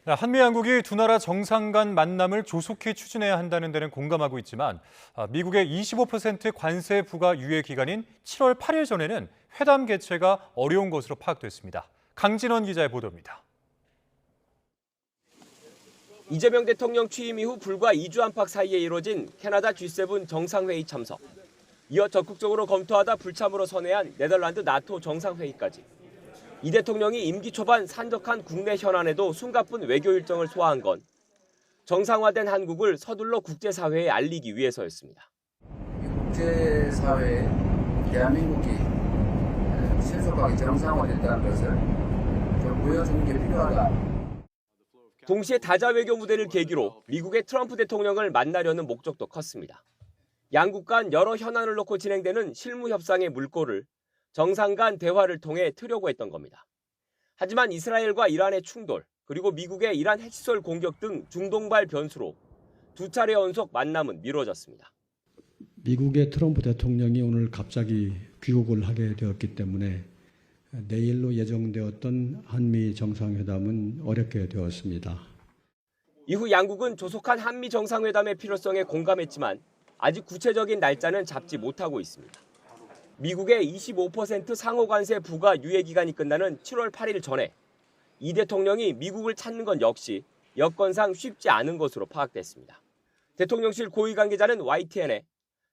한미 양국이 두 나라 정상 간 만남을 조속히 추진해야 한다는 데는 공감하고 있지만 미국의 25% 관세 부과 유예 기간인 7월 8일 전에는 회담 개최가 어려운 것으로 파악됐습니다. 강진원 기자의 보도입니다. 이재명 대통령 취임 이후 불과 2주 안팎 사이에 이뤄진 캐나다 G7 정상회의 참석. 이어 적극적으로 검토하다 불참으로 선회한 네덜란드 나토 정상회의까지. 이 대통령이 임기 초반 산적한 국내 현안에도 숨가쁜 외교 일정을 소화한 건 정상화된 한국을 서둘러 국제사회에 알리기 위해서였습니다. 국제사회에 대한민국이 신속하게 정상화됐다는 것을 좀 보여주는 게 필요하다. 동시에 다자 외교 무대를 계기로 미국의 트럼프 대통령을 만나려는 목적도 컸습니다. 양국 간 여러 현안을 놓고 진행되는 실무 협상의 물꼬를 정상 간 대화를 통해 트려고 했던 겁니다. 하지만 이스라엘과 이란의 충돌, 그리고 미국의 이란 핵시설 공격 등 중동발 변수로 두 차례 연속 만남은 미뤄졌습니다. 미국의 트럼프 대통령이 오늘 갑자기 귀국을 하게 되었기 때문에 내일로 예정되었던 한미 정상회담은 어렵게 되었습니다. 이후 양국은 조속한 한미 정상회담의 필요성에 공감했지만 아직 구체적인 날짜는 잡지 못하고 있습니다. 미국의 25% 상호관세 부과 유예 기간이 끝나는 7월 8일 전에 이 대통령이 미국을 찾는 건 역시 여건상 쉽지 않은 것으로 파악됐습니다. 대통령실 고위 관계자는 YTN에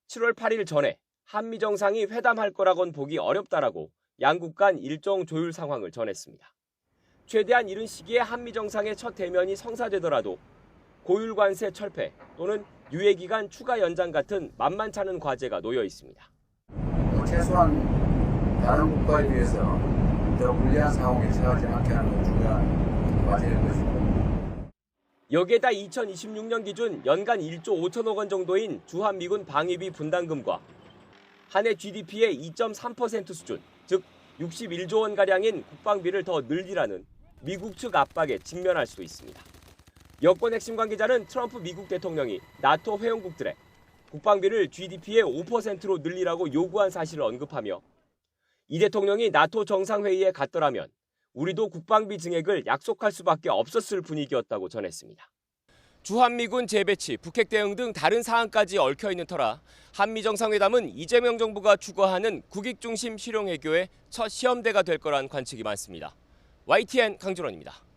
7월 8일 전에 한미 정상이 회담할 거라곤 보기 어렵다라고 양국 간 일정 조율 상황을 전했습니다. 최대한 이른 시기에 한미 정상의 첫 대면이 성사되더라도 고율 관세 철폐 또는 유예 기간 추가 연장 같은 만만찮은 과제가 놓여 있습니다. 최소한 다른 국가에 비해서 더 불리한 상황에 처하지 않게 하는 것 중요한 과제일 것입니다. 여기에다 2026년 기준 연간 1조 5천억 원 정도인 주한미군 방위비 분담금과 한 해 GDP의 2.3% 수준, 즉 61조 원가량인 국방비를 더 늘리라는 미국 측 압박에 직면할 수 있습니다. 여권 핵심 관계자는 트럼프 미국 대통령이 나토 회원국들에 국방비를 GDP의 5%로 늘리라고 요구한 사실을 언급하며 이 대통령이 나토 정상회의에 갔더라면 우리도 국방비 증액을 약속할 수밖에 없었을 분위기였다고 전했습니다. 주한미군 재배치, 북핵 대응 등 다른 사안까지 얽혀있는 터라 한미 정상회담은 이재명 정부가 추구하는 국익 중심 실용외교의 첫 시험대가 될 거란 관측이 많습니다. YTN 강준원입니다.